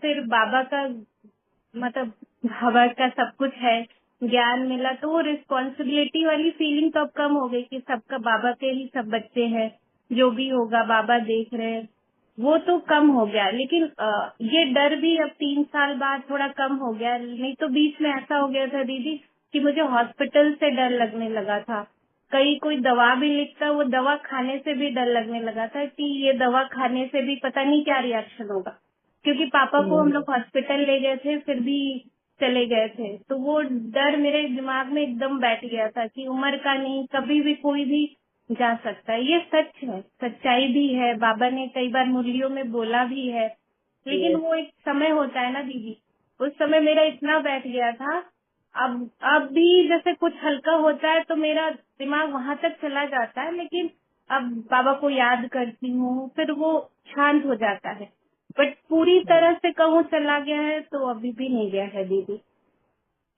फिर बाबा का मतलब बाबा का सब कुछ है, ज्ञान मिला, तो वो रिस्पॉन्सिबिलिटी वाली फीलिंग तो अब कम हो गई कि सबका बाबा के ही सब बच्चे हैं, जो भी होगा बाबा देख रहे हैं, वो तो कम हो गया। लेकिन ये डर भी अब 3 साल बाद थोड़ा कम हो गया। नहीं तो बीच में ऐसा हो गया था दीदी कि मुझे हॉस्पिटल से डर लगने लगा था। कहीं कोई दवा भी लिखता, वो दवा खाने से भी डर लगने लगा था कि ये दवा खाने से भी पता नहीं क्या रिएक्शन होगा, क्योंकि पापा को हम लोग हॉस्पिटल ले गए थे फिर भी चले गए थे। तो वो डर मेरे दिमाग में एकदम बैठ गया था कि उम्र का नहीं, कभी भी कोई भी जा सकता है। ये सच है, सच्चाई भी है, बाबा ने कई बार मुरलियों में बोला भी है। लेकिन वो एक समय होता है ना दीदी, उस समय मेरा इतना बैठ गया था। अब भी जैसे कुछ हल्का होता है तो मेरा दिमाग वहां तक चला जाता है, लेकिन अब बाबा को याद करती हूँ फिर वो शांत हो जाता है। बट पूरी तरह से कहूँ चला गया है तो अभी भी नहीं गया है दीदी।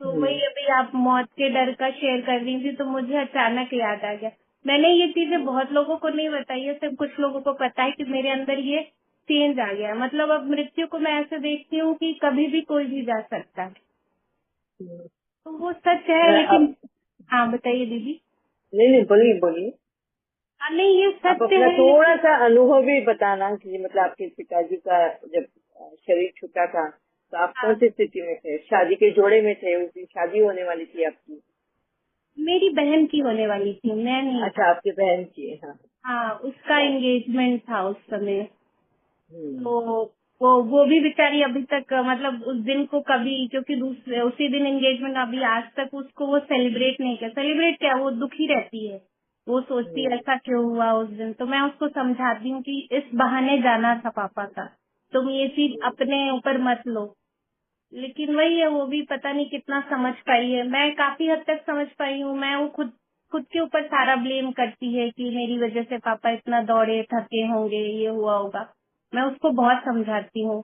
तो वही अभी आप मौत के डर का शेयर कर रही थी तो मुझे अचानक याद आ गया। मैंने ये चीजें बहुत लोगों को नहीं बताई है, सिर्फ कुछ लोगों को पता है कि मेरे अंदर ये चेंज आ गया है। मतलब अब मृत्यु को मैं ऐसे देखती हूँ कि कभी भी कोई भी जा सकता है। तो वो सच है, लेकिन अब हाँ बताइए दीदी। नहीं नहीं, बोलिए बोलिए। हाँ नहीं, ये आप सत्य अपना है थोड़ा लेकिन सा अनुभव भी बताना कि मतलब आपके पिताजी का जब शरीर छूटा था तो आप हाँ, कौन सी स्थिति में थे? शादी के जोड़े में थे? उस दिन शादी होने वाली थी आपकी? मेरी बहन की होने वाली थी, मैं नहीं अच्छा, थी। आपकी बहन की, हाँ। हाँ, उसका एंगेजमेंट था उस समय। हम्म। तो वो भी बेचारी अभी तक मतलब उस दिन को कभी, क्योंकि दूसरे उसी दिन एंगेजमेंट, अभी आज तक उसको वो सेलिब्रेट नहीं किया। सेलिब्रेट क्या, वो दुखी रहती है, वो सोचती है हम्म। ऐसा क्यों हुआ उस दिन। तो मैं उसको समझाती हूँ कि इस बहाने जाना था पापा का, तुम ये चीज अपने ऊपर मत लो। लेकिन वही है, वो भी पता नहीं कितना समझ पाई है। मैं काफी हद तक समझ पाई हूँ। मैं वो खुद खुद के ऊपर सारा ब्लेम करती है कि मेरी वजह से पापा इतना दौड़े थके होंगे, ये हुआ होगा। मैं उसको बहुत समझाती हूँ,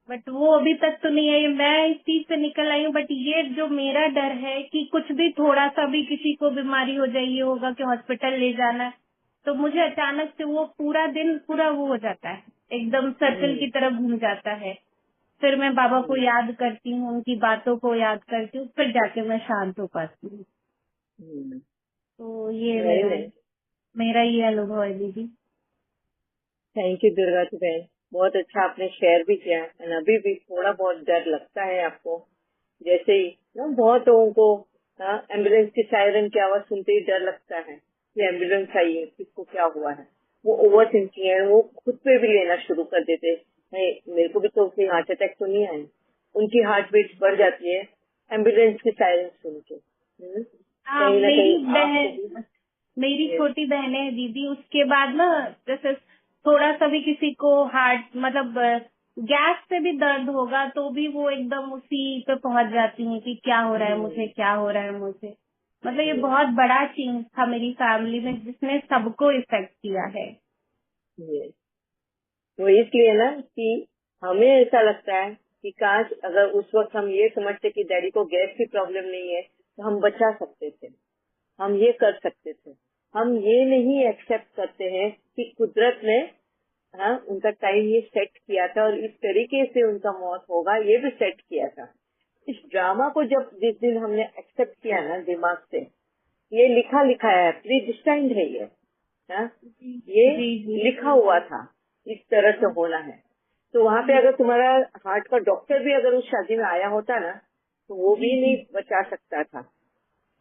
बट वो अभी तक तो नहीं आई। मैं इस चीज से निकल आई हूँ, बट ये जो मेरा डर है कि कुछ भी थोड़ा सा भी किसी को बीमारी हो जाए, ये होगा कि हॉस्पिटल ले जाना है, तो मुझे अचानक से वो पूरा दिन पूरा वो हो जाता है, एकदम सर्कल हम्म। की तरफ घूम जाता है। फिर मैं बाबा को याद करती हूँ, उनकी बातों को याद करती हूँ, फिर जाके मैं शांत हो पाती हूँ। हम्म। तो ये नहीं मेरा नहीं, मेरा ये अनुभव है दीदी। थैंक यू दुर्गा जी बहन, बहुत अच्छा आपने शेयर भी किया। एंड अभी भी थोड़ा बहुत डर लगता है आपको, जैसे ही ना बहुत लोगों को एम्बुलेंस की सायरन की आवाज सुनते ही डर लगता है कि एम्बुलेंस आई है, किसको क्या हुआ है। वो ओवर थिंकिंग है, वो खुद पे भी लेना शुरू कर देते हैं, नहीं मेरे को भी तो कोई हार्ट अटैक तो नहीं आया। उनकी हार्ट बीट बढ़ जाती है एम्बुलेंस की सायरन सुन के। हाँ, कहीं ना कहीं आपको भी मेरी ये। छोटी बहन है दीदी, उसके बाद ना जैसे थोड़ा सा भी किसी को हार्ट मतलब गैस से भी दर्द होगा तो भी वो एकदम उसी पे पहुंच जाती है कि क्या हो रहा है मुझे, क्या हो रहा है मुझे। मतलब ये ये, बहुत बड़ा चेंज था मेरी फैमिली में जिसने सबको इफेक्ट किया है। ये। तो इसलिए ना कि हमें ऐसा लगता है कि काश अगर उस वक्त हम ये समझते कि डैडी को गैस की प्रॉब्लम नहीं है तो हम बचा सकते थे, हम ये कर सकते थे। हम ये नहीं एक्सेप्ट करते हैं कि कुदरत ने उनका टाइम ये सेट किया था और इस तरीके से उनका मौत होगा ये भी सेट किया था। इस ड्रामा को जब जिस दिन हमने एक्सेप्ट किया ना दिमाग से, ये लिखा लिखा है, प्री डिस्टाइंड है ये, हाँ? जी ये जी जी लिखा हुआ था, इस तरह से होना है। तो वहाँ पे जी अगर तुम्हारा हार्ट का डॉक्टर भी अगर उस शादी में आया होता ना तो वो जी भी जी नहीं बचा सकता था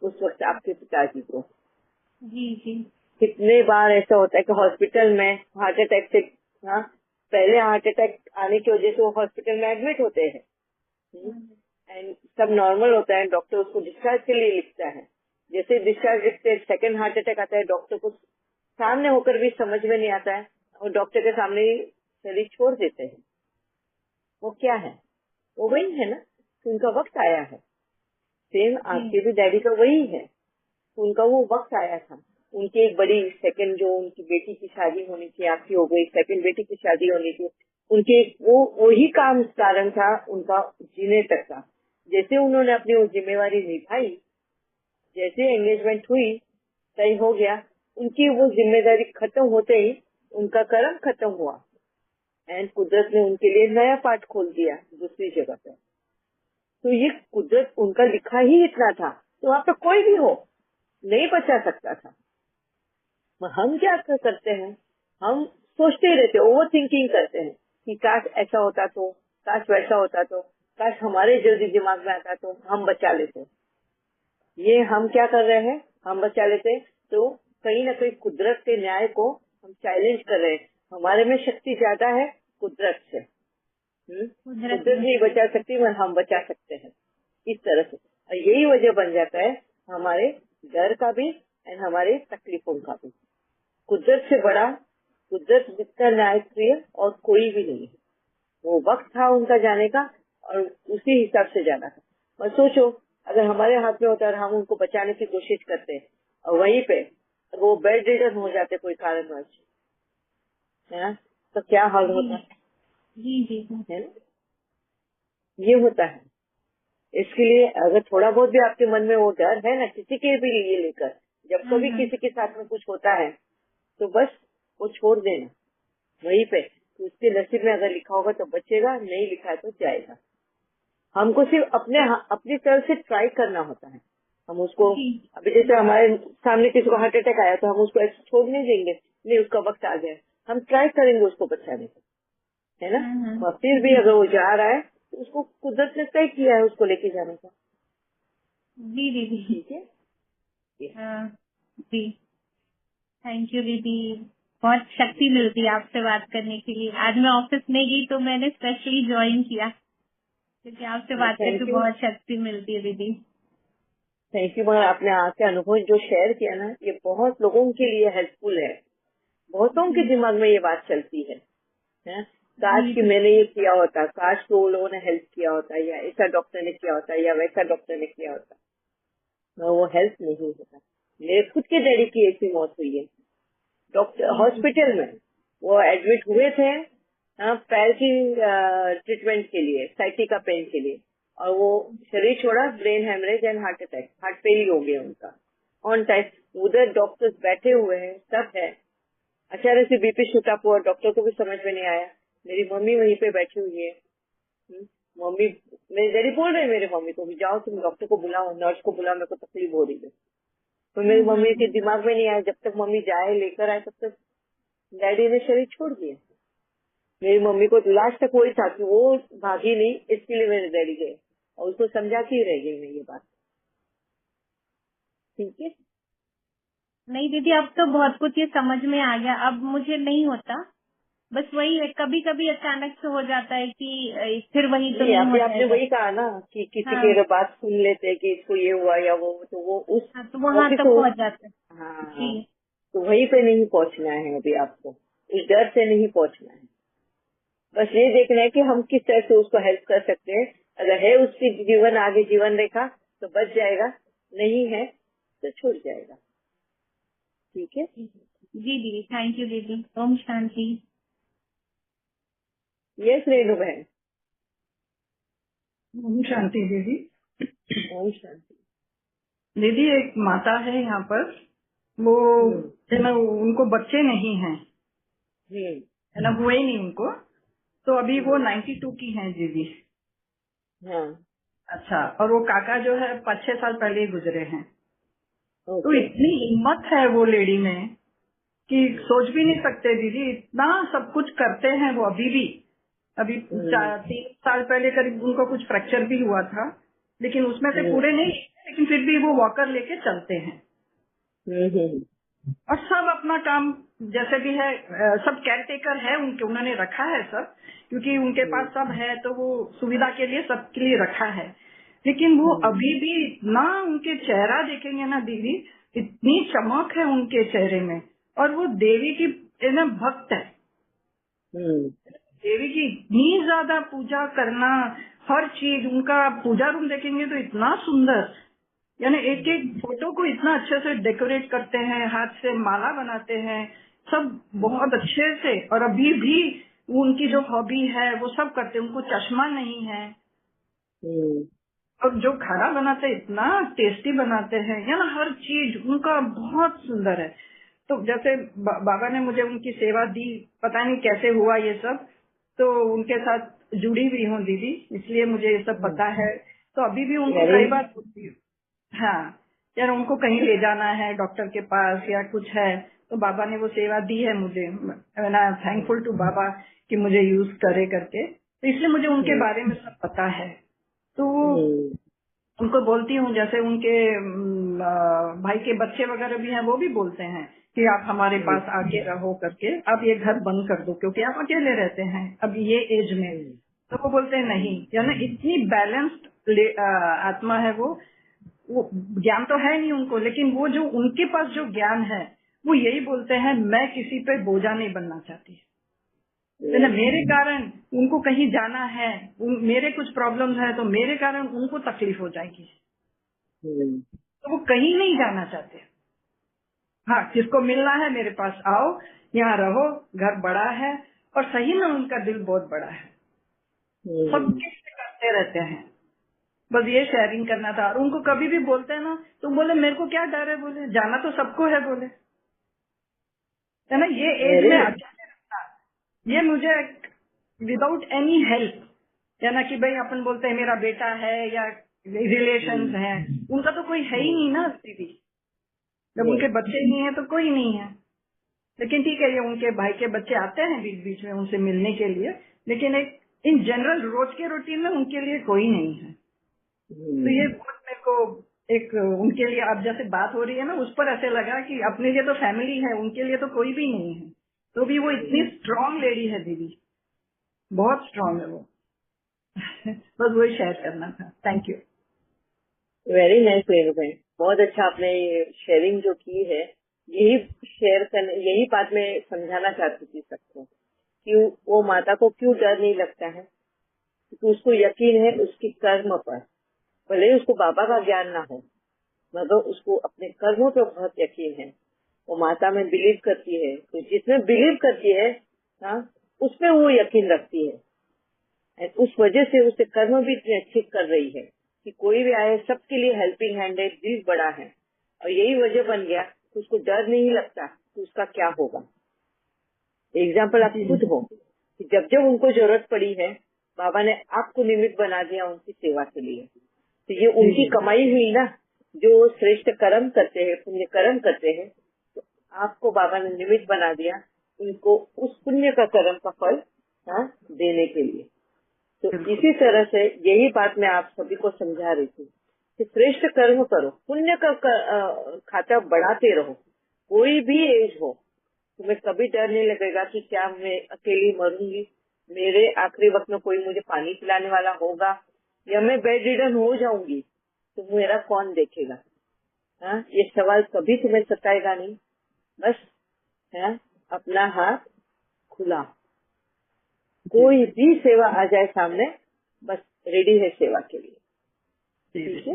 उस वक्त आपके पिताजी को। जी जी कितने बार ऐसा होता है कि हॉस्पिटल में हार्ट अटैक से, हाँ, पहले हार्ट अटैक आने की वजह से वो हॉस्पिटल में एडमिट होते हैं एंड सब नॉर्मल होता है, डॉक्टर उसको डिस्चार्ज के लिए लिखता है। जैसे डिस्चार्ज लिखते हैं, सेकेंड हार्ट अटैक आता है, डॉक्टर को सामने होकर भी समझ में नहीं आता है और डॉक्टर के सामने ही शरीर छोड़ देते हैं। वो क्या है? वो वही है ना कि उनका वक्त आया है। सेम जी आपके भी डैडी का वही है, उनका वो वक्त आया था। उनकी एक बड़ी सेकंड जो उनकी बेटी की शादी होनी थी, आपकी हो गई, सेकंड बेटी की शादी होनी थी, उनके वो वही काम कारण था उनका जीने तक का। जैसे उन्होंने अपनी वो जिम्मेवारी निभाई, जैसे एंगेजमेंट हुई, तय हो गया, उनकी वो जिम्मेदारी खत्म होते ही उनका कर्म खत्म हुआ। एंड कुदरत ने उनके लिए नया पाठ खोल दिया दूसरी जगह पे। तो ये कुदरत उनका लिखा ही इतना था, तो वहाँ पे कोई भी हो नहीं बचा सकता था। हम क्या करते हैं, हम सोचते ही रहते, ओवर थिंकिंग करते हैं कि काश ऐसा होता तो, काश वैसा होता तो, काश हमारे जल्दी दिमाग में आता तो हम बचा लेते। ये हम क्या कर रहे हैं, हम बचा लेते तो कहीं ना कहीं कुदरत के न्याय को हम चैलेंज कर रहे हैं। हमारे में शक्ति ज्यादा है कुदरत से। कुदरत नहीं बचा सकती मगर हम बचा सकते हैं इस तरह से। और यही वजह बन जाता है हमारे डर का भी एंड हमारे तकलीफों का भी। कुदरत से बड़ा, कुदरत जितना न्यायप्रिय और कोई भी नहीं है। वो वक्त था उनका जाने का और उसी हिसाब से जाना था। और सोचो अगर हमारे हाथ में होता और हम उनको बचाने की कोशिश करते और वहीं पे वो बेड रिडन हो जाते कोई कारणवश, है ना, तो क्या हाल होता है ना। ये होता है। इसके लिए अगर थोड़ा बहुत भी आपके मन में वो डर है ना किसी के भी लिए लेकर, जब कभी किसी के साथ में कुछ होता है तो बस वो छोड़ देना वहीं पे। तो उसके नसीब में अगर लिखा होगा तो बचेगा, नहीं लिखा है तो जाएगा। हमको सिर्फ अपनी तरफ से ट्राई करना होता है। हम उसको अभी जैसे हमारे सामने किसी को हार्ट अटैक आया तो हम उसको ऐसे छोड़ नहीं देंगे, नहीं उसका वक्त आ गया, हम ट्राई करेंगे उसको बचाने का, है ना। और फिर भी अगर वो जा रहा है तो उसको कुदरत ने तय किया है उसको लेके जाने का। जी दीदी। ठीक है जी, थैंक यू दीदी। बहुत शक्ति मिलती है आपसे बात करने के लिए। आज मैं ऑफिस नहीं गई तो मैंने स्पेशली ज्वाइन किया क्योंकि आपसे बात करके थैंक यू, बहुत शक्ति मिलती है दीदी। Thank you. मगर आपने आपके अनुभव जो शेयर किया ना, ये बहुत लोगों के लिए हेल्पफुल है। बहुतों के दिमाग में ये बात चलती है, काश कि मैंने ये किया होता, काश तो वो लोगों ने हेल्प किया होता, या ऐसा डॉक्टर ने किया होता, या वैसा डॉक्टर ने किया होता। वो हेल्प नहीं होता। मेरे खुद के डैडी की ऐसी मौत हुई है डॉक्टर हॉस्पिटल में। वो एडमिट हुए थे पैर की ट्रीटमेंट के लिए, साइटिका पेन के लिए, और वो शरीर छोड़ा, brain haemorrhage and heart attack, heart fail हो गया उनका ऑन टाइम। उधर डॉक्टर्स बैठे हुए हैं, सब है। अचानक से बीपी शूट अप हुआ, डॉक्टर को भी समझ में नहीं आया। मेरी मम्मी वहीं पे बैठी हुई है। मम्मी, मेरे डैडी बोल रहे हैं मेरे मम्मी को, जाओ तुम डॉक्टर को बुलाओ, नर्स को बुलाओ, मेरे को तकलीफ हो रही है। तो मेरी मम्मी के दिमाग में नहीं आया, जब तक मम्मी जाए लेकर आए तब तक डैडी ने शरीर छोड़ दिया। मेरी मम्मी को लास्ट तक वही था कि वो भागी नहीं, इसके लिए मेरे डैडी गए और उसको समझाती रह गई मैं ये बात। ठीक है। नहीं दीदी, अब तो बहुत कुछ ये समझ में आ गया। अब मुझे नहीं होता, बस वही है कभी कभी अचानक से हो जाता है कि फिर वही तो नहीं हो अभी आपने जाएगा। वही कहा ना कि किसी हाँ की बात सुन लेते हैं कि इसको ये हुआ या वो, तो वो उस हाँ, तो वहाँ मौके तक को, पहुँच जाते हैं। हाँ, जी तो वहीं पे नहीं पहुंचना है अभी आपको, उस डर से नहीं पहुंचना है। बस ये देखना है कि हम किस तरह से उसको हेल्प कर सकते हैं। अगर है उसकी जीवन आगे जीवन रेखा तो बच जाएगा, नहीं है तो छूट जाएगा। ठीक है। जी दीदी, थैंक यू दीदी। ओम शांति। यस रेणु बहन। ओम शांति दीदी। ओम शांति। दीदी एक माता है यहाँ पर, वो है ना, उनको बच्चे नहीं हैं, है ना, हुए नहीं उनको। तो अभी वो 92 की हैं दीदी। हाँ। अच्छा, और वो काका जो है 5-6 साल पहले ही गुजरे हैं। तो ओके। इतनी हिम्मत है वो लेडी में कि सोच भी नहीं सकते दीदी, इतना सब कुछ करते हैं वो अभी भी। अभी 3 साल पहले करीब उनको कुछ फ्रैक्चर भी हुआ था, लेकिन उसमें से पूरे नहीं, लेकिन फिर भी वो वॉकर लेके चलते हैं। और सब अपना काम जैसे भी है, सब केयर टेकर है उनके, उन्होंने रखा है सब, क्योंकि उनके पास सब है तो वो सुविधा के लिए सबके लिए रखा है। लेकिन वो अभी भी इतना, उनके चेहरा देखेंगे ना दीदी, इतनी चमक है उनके चेहरे में। और वो देवी की ना भक्त है, देवी की इतनी ज्यादा पूजा करना, हर चीज उनका पूजा रूम देखेंगे तो इतना सुंदर, यानी एक एक फोटो को इतना अच्छे से डेकोरेट करते हैं, हाथ से माला बनाते हैं, सब बहुत अच्छे से। और अभी भी उनकी जो हॉबी है वो सब करते हैं, उनको चश्मा नहीं है। और जो खाना बनाते हैं इतना टेस्टी बनाते हैं, यानी हर चीज उनका बहुत सुंदर है। तो जैसे बाबा ने मुझे उनकी सेवा दी, पता नहीं कैसे हुआ ये सब। तो उनके साथ जुड़ी हुई हूँ दीदी, इसलिए मुझे ये सब पता है। तो अभी भी उनको Very कई बार बोलती हूँ, हाँ यार उनको कहीं ले जाना है डॉक्टर के पास या कुछ है, तो बाबा ने वो सेवा दी है मुझे, आई एम थैंकफुल टू बाबा कि मुझे यूज करे करके, तो इसलिए मुझे उनके बारे में सब पता है। तो उनको बोलती हूँ, जैसे उनके भाई के बच्चे वगैरह भी हैं, वो भी बोलते हैं कि आप हमारे पास आके रहो करके, आप ये घर बंद कर दो क्योंकि आप अकेले रहते हैं अब ये एज में। तो वो बोलते हैं नहीं, यानी इतनी बैलेंस्ड आत्मा है वो ज्ञान तो है नहीं उनको, लेकिन वो जो उनके पास जो ज्ञान है वो यही बोलते हैं, मैं किसी पे बोझा नहीं बनना चाहती, है ना, मेरे कारण उनको कहीं जाना है, मेरे कुछ प्रॉब्लम्स है तो मेरे कारण उनको तकलीफ हो जाएगी, तो वो कहीं नहीं जाना चाहते। हाँ, किसको मिलना है मेरे पास आओ, यहाँ रहो, घर बड़ा है, और सही में उनका दिल बहुत बड़ा है, सब किस करते रहते हैं, बस ये शेयरिंग करना था। और उनको कभी भी बोलते हैं ना तो बोले मेरे को क्या डर है, बोले जाना तो सबको है, बोले है ना, ये एज में अकेले रखना, ये मुझे विदाउट एनी हेल्प, या ना कि भाई अपन बोलते हैं मेरा बेटा है या रिलेशंस है, उनका तो कोई है ही नहीं ना दीदी, जब उनके बच्चे ही नहीं है तो कोई नहीं है। लेकिन ठीक है, ये उनके भाई के बच्चे आते हैं बीच बीच में उनसे मिलने के लिए, लेकिन एक इन जनरल रोज के रूटीन में उनके लिए कोई नहीं है। तो ये बहुत मेरे को एक उनके लिए, अब जैसे बात हो रही है ना, उस पर ऐसे लगा कि अपने लिए तो फैमिली है, उनके लिए तो कोई भी नहीं है, तो भी वो इतनी स्ट्रांग लेडी है दीदी, बहुत स्ट्रांग है वो। बस वही शेयर करना था, thank you. Very nice Renuka, बहुत अच्छा आपने ये शेयरिंग जो की है, यही शेयर करने, यही बात मैं समझाना चाहती थी सबको कि वो माता को क्यों डर नहीं लगता है, क्योंकि उसको यकीन है उसकी कर्म पर, भले ही उसको बाबा का ज्ञान ना हो मगर उसको अपने कर्मों पे बहुत यकीन है। वो माता में बिलीव करती है, तो जिसमें बिलीव करती है हाँ, उसमें वो यकीन रखती है, उस वजह से उसे कर्म भी इतने अच्छे कर रही है कि कोई भी आए सबके लिए हेल्पिंग हैंड है, दिल बड़ा है, और यही वजह बन गया कि उसको डर नहीं लगता कि उसका क्या होगा। एग्जाम्पल आप खुद हो कि जब जब उनको जरूरत पड़ी है बाबा ने आपको निमित्त बना दिया उनकी सेवा के लिए, तो ये उनकी कमाई हुई ना, जो श्रेष्ठ कर्म करते हैं, पुण्य कर्म करते हैं, तो आपको बाबा ने निमित्त बना दिया उनको उस पुण्य का कर्म का फल देने के लिए। तो इसी तरह से यही बात मैं आप सभी को समझा रही थी कि श्रेष्ठ कर्म करो, पुण्य का खाता बढ़ाते रहो, कोई भी एज हो, तुम्हें कभी डर नहीं लगेगा कि क्या मैं अकेली मरूंगी, मेरे आखिरी वक्त में कोई मुझे पानी पिलाने वाला होगा, या मैं बेड रिडन हो जाऊंगी तो मेरा कौन देखेगा। ये सवाल कभी तुम्हें सताएगा नहीं, बस अपना हाथ खुला, कोई भी सेवा आ जाए सामने, बस रेडी है सेवा के लिए। ठीक है,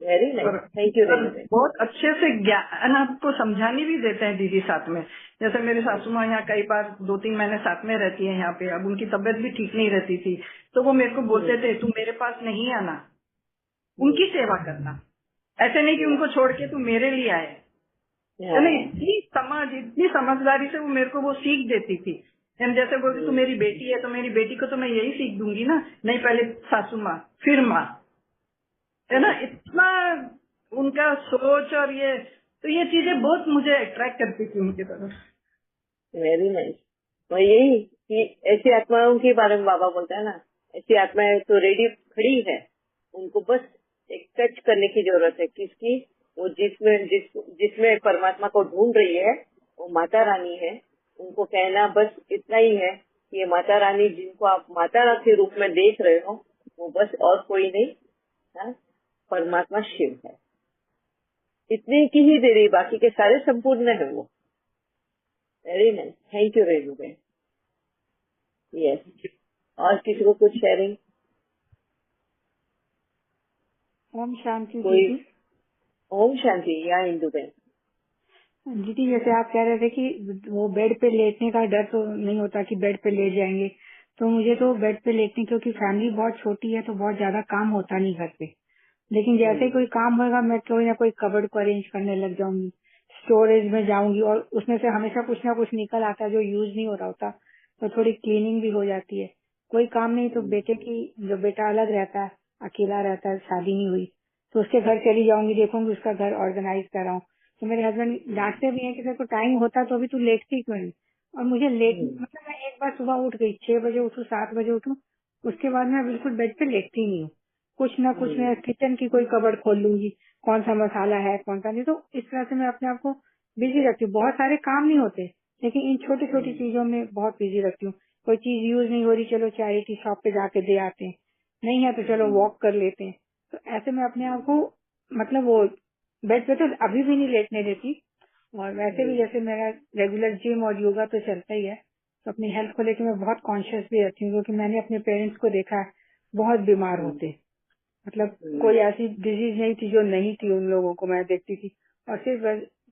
very nice, thank you Renu. बहुत अच्छे से ज्ञान आपको समझाने भी देते हैं दीदी साथ में। जैसे मेरे सासू माँ यहाँ कई बार 2-3 महीने साथ में रहती है यहाँ पे, अब उनकी तबीयत भी ठीक नहीं रहती थी, तो वो मेरे को बोलते थे तू मेरे पास नहीं आना, उनकी सेवा करना, ऐसे नहीं कि उनको छोड़ के तू मेरे लिए आए, है ना। इतनी समझदारी से वो मेरे को वो सीख देती थी। हम जैसे बोलते तू मेरी बेटी है, तो मेरी बेटी को तो मैं यही सीख दूंगी ना, नहीं पहले सासू माँ फिर माँ, है ना। इतना उनका सोच, और ये चीजें बहुत मुझे अट्रैक्ट करती थी उनकी तरफ। Very nice. और यही कि ऐसी आत्माओं के बारे में बाबा बोलता है ना, ऐसी आत्माएं तो रेडी खड़ी है, उनको बस एक टच करने की जरूरत है। किसकी? वो जिसमें परमात्मा को ढूंढ रही है, वो माता रानी है। उनको कहना बस इतना ही है कि ये माता रानी जिनको आप माता रानी के रूप में देख रहे हो, वो बस और कोई नहीं, परमात्मा शिव है। इतने की ही दे रही, बाकी के सारे संपूर्ण है वो। Very nice, thank you Renu बहन। यस, और किसी को कुछ शेयरिंग? ओम शांति कोई? दीदी। ओम शांति। या इंदु बहन? दीदी जैसे आप कह रहे थे कि वो बेड पे लेटने का डर तो नहीं होता कि बेड पे लेट जाएंगे, तो मुझे तो बेड पे लेटने, क्योंकि फैमिली बहुत छोटी है तो बहुत ज्यादा काम होता नहीं घर पे, लेकिन जैसे ही कोई काम होगा मैं कोई ना कोई कबर्ड को अरेंज करने लग जाऊंगी, स्टोरेज में जाऊंगी, और उसमें से हमेशा कुछ ना कुछ निकल आता है जो यूज नहीं हो रहा होता, तो थोड़ी क्लीनिंग भी हो जाती है। कोई काम नहीं तो बेटे की, जो बेटा अलग रहता है, अकेला रहता है, शादी नहीं हुई, तो उसके घर चली जाऊंगी, देखूंगी उसका घर ऑर्गेनाइज कर रहा हूँ। तो मेरे हस्बैंड डांटते भी हैं कि तेरे को टाइम होता तो अभी तू लेटती क्यों नहीं। और मुझे लेट, मतलब मैं एक बार सुबह उठ गई, 6 बजे उठूं, 7 बजे उठूं, उसके बाद मैं बिल्कुल बेड पे लेटती नहीं हूँ। कुछ ना कुछ मैं किचन की कोई कबर्ड खोल लूंगी, कौन सा मसाला है कौन सा नहीं। तो इस तरह से मैं अपने आप को बिजी रखती हूँ। बहुत सारे काम नहीं होते, लेकिन इन छोटी छोटी चीजों में बहुत बिजी रखती हूँ। कोई चीज यूज नहीं हो रही, चलो चैरिटी शॉप पे जाके दे आते हैं, नहीं है तो चलो वॉक कर लेते हैं। तो ऐसे मैं अपने आप को, मतलब वो बेड पे तो अभी भी नहीं लेटने देती। और वैसे भी जैसे मेरा रेगुलर जिम और योगा तो चलता ही है, तो अपनी हेल्थ को लेकर मैं बहुत कॉन्शियस भी रहती हूँ, क्योंकि मैंने अपने पेरेंट्स को देखा है बहुत बीमार होते। मतलब कोई ऐसी डिजीज नहीं थी जो नहीं थी उन लोगों को, मैं देखती थी। और सिर्फ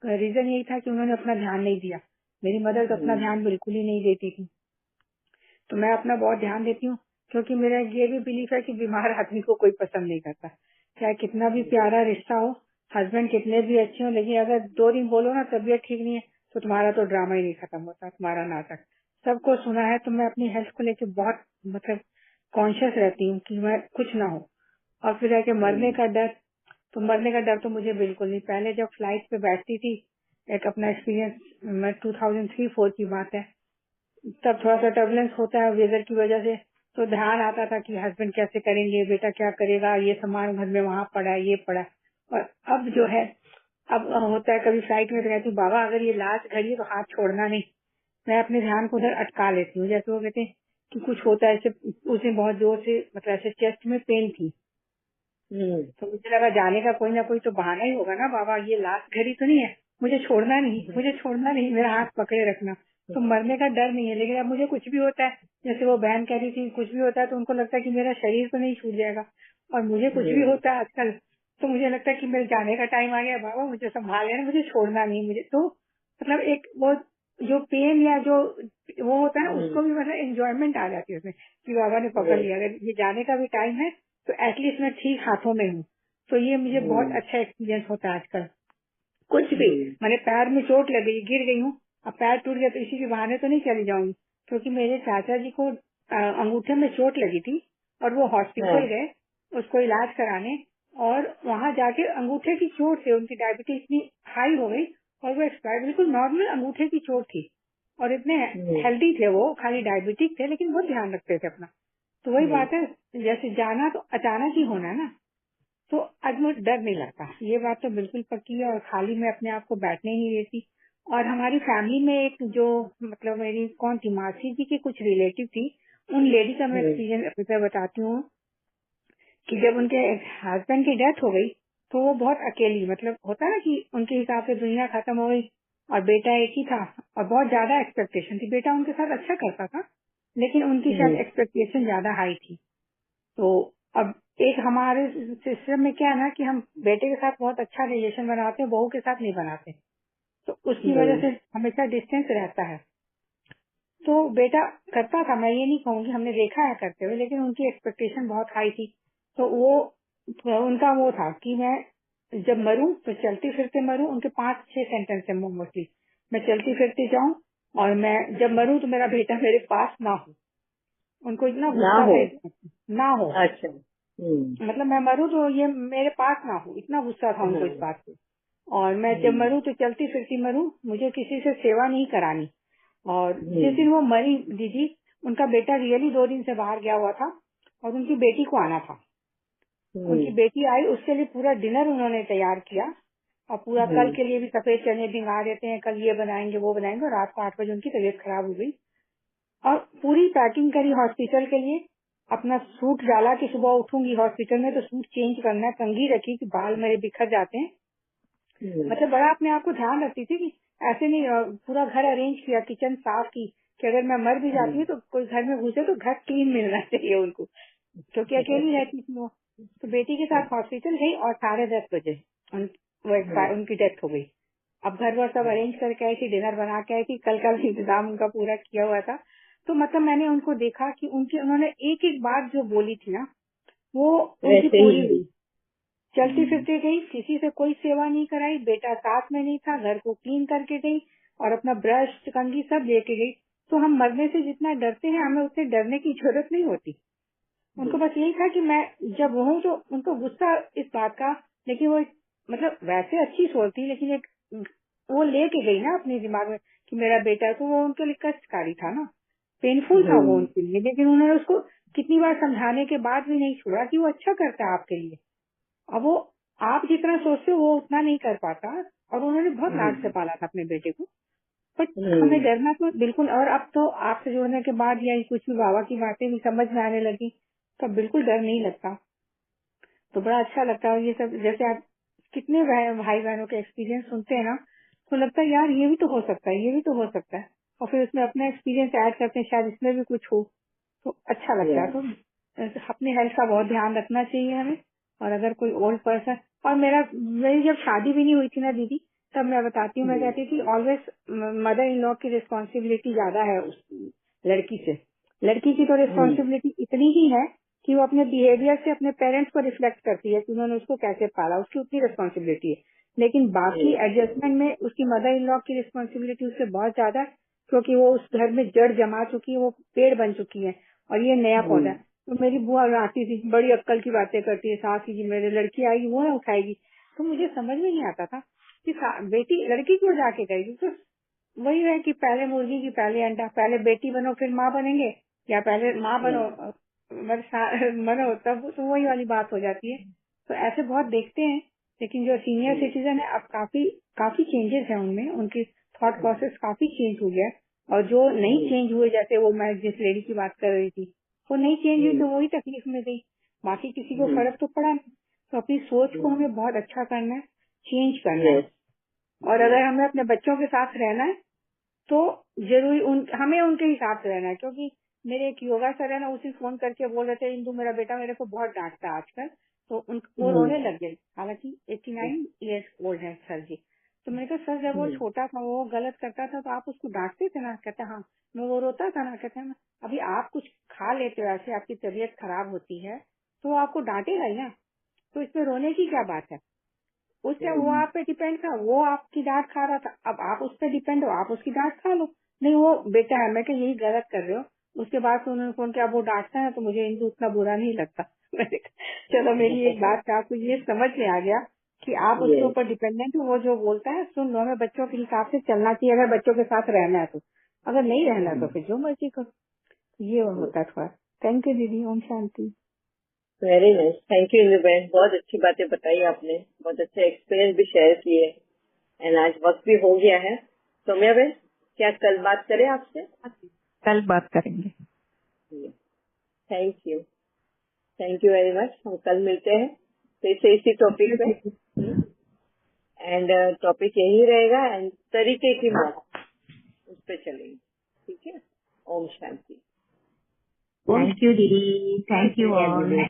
रीजन यही था कि उन्होंने अपना ध्यान नहीं दिया। मेरी मदर तो अपना ध्यान बिल्कुल ही नहीं देती थी, तो मैं अपना बहुत ध्यान देती हूँ। क्योंकि मेरा ये भी बिलीफ है कि बीमार आदमी को कोई पसंद नहीं करता, चाहे कितना भी प्यारा रिश्ता हो, हस्बैंड कितने भी अच्छे हो, लेकिन अगर 2 दिन बोलो ना तबीयत ठीक नहीं है, तो तुम्हारा तो ड्रामा ही नहीं खत्म होता, तुम्हारा नाटक सबको सुना है। तो मैं अपनी हेल्थ को लेकर बहुत, मतलब कॉन्शियस रहती हूँ कि मैं कुछ ना हो। और फिर है कि मरने का डर, तो मरने का डर तो मुझे बिल्कुल नहीं। पहले जब फ्लाइट पे बैठती थी, एक अपना एक्सपीरियंस, मैं 2003-4 की बात है, तब थोड़ा सा टर्बुलेंस होता है वेदर की वजह से, तो ध्यान आता था कि हस्बैंड कैसे करेंगे, बेटा क्या करेगा, ये सामान घर में वहाँ पड़ा है, ये पड़ा है। और अब जो है, अब होता है कभी फ्लाइट में तो कहती हूँ बाबा अगर ये लास्ट घड़ी है तो हाथ छोड़ना नहीं। मैं अपने ध्यान को उधर अटका लेती हूँ। जैसे वो कहते हैं कि कुछ होता है, ऐसे उसने बहुत जोर से, मतलब ऐसे चेस्ट में पेन थी, तो मुझे लगा जाने का कोई ना कोई तो बहाना ही होगा ना, बाबा ये लास्ट घड़ी तो नहीं है, मुझे छोड़ना नहीं, मुझे छोड़ना नहीं, मेरा हाथ पकड़े रखना। तो मरने का डर नहीं है। लेकिन अब मुझे कुछ भी होता है, जैसे वो बहन कह रही थी, कुछ भी होता है तो उनको लगता है कि मेरा शरीर तो नहीं छूट जाएगा, और मुझे कुछ भी होता है आजकल तो मुझे लगता है कि मेरे जाने का टाइम आ गया, बाबा मुझे संभाल लेना, मुझे छोड़ना नहीं। मुझे तो मतलब एक वो जो पेन या जो वो होता है ना, उसको भी मतलब एंजॉयमेंट आ जाती है उसमें कि बाबा ने पकड़ लिया, अगर ये जाने का भी टाइम है तो एटलीस्ट मैं ठीक हाथों में हूँ। तो ये मुझे बहुत अच्छा एक्सपीरियंस होता है आजकल। कुछ भी, मैंने पैर में चोट लग गई, गिर गई हूँ, अब पैर टूट गया तो इसी के बहाने तो नहीं चली जाऊंगी, क्योंकि मेरे चाचा जी को अंगूठे में चोट लगी थी और वो हॉस्पिटल गए उसको इलाज कराने, और वहां जाके अंगूठे की चोट से उनकी डायबिटीज इतनी हाई हो गई और वो एक्सपायर, बिल्कुल नॉर्मल अंगूठे की चोट थी, और इतने हेल्दी थे वो, खाली डायबिटिक थे लेकिन बहुत ध्यान रखते थे अपना। तो वही बात है, जैसे जाना तो अचानक ही होना है ना, तो आज मुझे डर नहीं लगता, ये बात तो बिल्कुल पक्की है। और खाली मैं अपने आप को बैठने नहीं देती। और हमारी फैमिली में एक जो, मतलब मेरी कौन थी, मासी जी की कुछ रिलेटिव थी, उन लेडी का मैं एक्सपीरियंस अभी तक बताती हूँ कि जब उनके हस्बैंड की डेथ हो गई तो वो बहुत अकेली, मतलब होता है ना कि उनके हिसाब से दुनिया खत्म हो गई, और बेटा एक ही था और बहुत ज्यादा एक्सपेक्टेशन थी। बेटा उनके साथ अच्छा करता था लेकिन उनकी शायद एक्सपेक्टेशन ज्यादा हाई थी। तो अब एक हमारे सिस्टम में क्या है ना कि हम बेटे के साथ बहुत अच्छा रिलेशन बनाते हैं, बहू के साथ नहीं बनाते, तो उसकी वजह से हमेशा डिस्टेंस रहता है। तो बेटा करता था, मैं ये नहीं कहूंगी, हमने देखा है करते हुए, लेकिन उनकी एक्सपेक्टेशन बहुत हाई थी। तो वो, उनका वो था कि मैं जब मरूं तो चलती फिरते मरूं। उनके 5-6 सेंटेंस है मोस्टली, मैं चलती फिरती जाऊं और मैं जब मरूं तो मेरा बेटा मेरे पास ना हो। उनको इतना गुस्सा था, ना हो, अच्छा, मतलब मैं मरूं तो ये मेरे पास ना हो, इतना गुस्सा था उनको इस बात पे। और मैं जब मरूं तो चलती फिरती मरूं, मुझे किसी से सेवा नहीं करानी। और जिस दिन वो मरी दीदी, उनका बेटा रियली 2 दिन से बाहर गया हुआ था और उनकी बेटी को आना था। उनकी बेटी आई, उसके लिए पूरा डिनर उन्होंने तैयार किया, और पूरा कल के लिए भी सफेद चने भिंगा देते हैं, कल ये बनाएंगे वो बनाएंगे। और रात को 8 बजे उनकी तबीयत खराब हो गई और पूरी पैकिंग करी हॉस्पिटल के लिए। अपना सूट डाला कि सुबह उठूंगी हॉस्पिटल में तो सूट चेंज करना है, कंघी रखी कि बाल मेरे बिखर जाते हैं। मतलब बड़ा अपने आप को ध्यान रखती थी कि ऐसे नहीं, पूरा घर अरेंज किया, किचन साफ की कि अगर मैं मर भी जाती हूँ तो कोई घर में घुसे तो घर क्लीन मिलना चाहिए उनको, क्योंकि अकेली रहती थी वो। तो बेटी के साथ हॉस्पिटल गई और 10:30 बजे उनकी डेथ हो गई। अब घर वर सब अरेंज करके आई थी, डिनर बना के आई थी, कल का भी इंतजाम उनका पूरा किया हुआ था। तो मतलब मैंने उनको देखा कि उन्होंने एक एक बात जो बोली थी ना, वो उनकी पूरी हुई। चलती फिरती गई, किसी से कोई सेवा नहीं कराई, बेटा साथ में नहीं था, घर को क्लीन करके गई और अपना ब्रश कंघी सब लेके गई। तो हम मरने से जितना डरते हैं हमें उतने डरने की जरूरत नहीं होती। उनको बस यही था कि मैं जब हूँ तो उनको गुस्सा इस बात का, लेकिन वो मतलब वैसे अच्छी सोच थी, लेकिन एक वो लेके गई ना अपने दिमाग में कि मेरा बेटा है, तो वो उनके लिए कष्टकारी था ना, पेनफुल था वो उनके लिए। लेकिन उन्होंने उसको कितनी बार समझाने के बाद भी नहीं छोड़ा कि वो अच्छा करता है आपके लिए। अब वो आप जितना सोचते हो वो उतना नहीं कर पाता, और उन्होंने बहुत लाड से पाला था अपने बेटे को। बट हमें डरना तो बिल्कुल, और अब तो आपसे जुड़ने के बाद या कुछ भी बाबा की बातें भी समझ में आने लगी तो अब बिल्कुल डर नहीं लगता। तो बड़ा अच्छा लगता है ये सब। जैसे आप कितने भाई बहनों के एक्सपीरियंस सुनते हैं ना, तो लगता है यार ये भी तो हो सकता है, ये भी तो हो सकता है, और फिर उसमें अपना एक्सपीरियंस ऐड करते हैं, शायद इसमें भी कुछ हो, तो अच्छा लगता है। तो अपने हेल्थ का बहुत ध्यान रखना चाहिए हमें। और अगर कोई ओल्ड पर्सन, और मेरी जब शादी भी नहीं हुई थी ना दीदी, तब मैं बताती हूँ, मैं कहती थी ऑलवेज मदर इन लॉ की रिस्पॉन्सिबिलिटी ज्यादा है उस लड़की से। लड़की की तो रिस्पॉन्सिबिलिटी इतनी ही है कि वो अपने बिहेवियर से अपने पेरेंट्स को रिफ्लेक्ट करती है कि उन्होंने उसको कैसे पाला, उसकी उतनी रिस्पॉन्सिबिलिटी है। लेकिन बाकी एडजस्टमेंट में उसकी मदर इन लॉ की रिस्पॉन्सिबिलिटी उससे बहुत ज्यादा है, क्योंकि वो उस घर में जड़ जमा चुकी है, वो पेड़ बन चुकी है, और ये नया पौधा है। तो मेरी बुआ आती थी, बड़ी अक्कल की बातें करती है, सास जी मेरे लड़की आएगी वो ना उठाएगी। तो मुझे समझ में नहीं आता था कि बेटी लड़की क्यों जाके करेगी। तो वही है कि पहले मुर्गी की पहले अंडा, पहले बेटी बनो फिर माँ बनेंगे, या पहले माँ बनो बनो, तब तो वही वाली बात हो जाती है। तो ऐसे बहुत देखते हैं। लेकिन जो सीनियर सिटीजन है अब काफी काफी चेंजेस है उनमें, उनकी थॉट प्रोसेस काफी चेंज हो गया है। और जो नहीं चेंज हुए, जैसे वो मैं जिस लेडी की बात कर रही थी, वो नहीं चेंज हुई तो वही तकलीफ में गई, बाकी किसी को फर्क तो पड़ा नहीं। तो अपनी सोच को हमें बहुत अच्छा करना है, चेंज करना है। और अगर हमें अपने बच्चों के साथ रहना है तो जरूरी हमें उनके हिसाब से रहना है। क्योंकि मेरे एक योगा सर है ना, उसी फोन करके बोल रहे थे, इंदु मेरा बेटा मेरे को बहुत डांटता है आजकल, तो वो रोने लग गए। हालांकि 89 ईयर्स ओल्ड है सर जी। तो मैंने कहा सर जब वो छोटा था, वो गलत करता था तो आप उसको डांटते थे ना? कहते हाँ। मैं वो रोता था ना? कहते हैं अभी आप कुछ खा लेते हो ऐसे, आपकी तबीयत खराब होती है तो आपको डांटेगा ही ना, तो इसमें रोने की क्या बात है। उस टाइम वो आप पे डिपेंड था, वो आपकी डांट खा रहा था, अब आप उस पर डिपेंड हो, आप उसकी डांट खा लो। नहीं वो बेटा है, मैं क्या यही गलत कर रहे हो। उसके बाद से उन्होंने फोन किया, अब वो डांटता है तो मुझे इनको उतना बुरा नहीं लगता। मैंने कहा, चलो मेरी एक बात का आपको ये समझ में आ गया कि आप उसके ऊपर डिपेंडेंट हो, वो जो बोलता है सुन लो। हमें बच्चों के हिसाब से चलना चाहिए, अगर बच्चों के साथ रहना है तो। अगर नहीं रहना तो फिर जो मर्जी करो। ये होता है थोड़ा। थैंक यू दीदी, ओम शांति। Very nice, thank you Indu बहन, बहुत अच्छी बातें बताई आपने, बहुत अच्छे एक्सपीरियंस भी शेयर किए। एंड आज वक्त भी हो गया है। सौम्या बहन, क्या कल बात करें आपसे? कल बात करेंगे। Thank you very much. हम कल मिलते हैं फिर से इसी टॉपिक पे, एंड टॉपिक यही रहेगा, एंड तरीके की मौत उस पे चलेंगे। ठीक है, ओम शांति। थैंक यू दीदी, थैंक यू ऑल।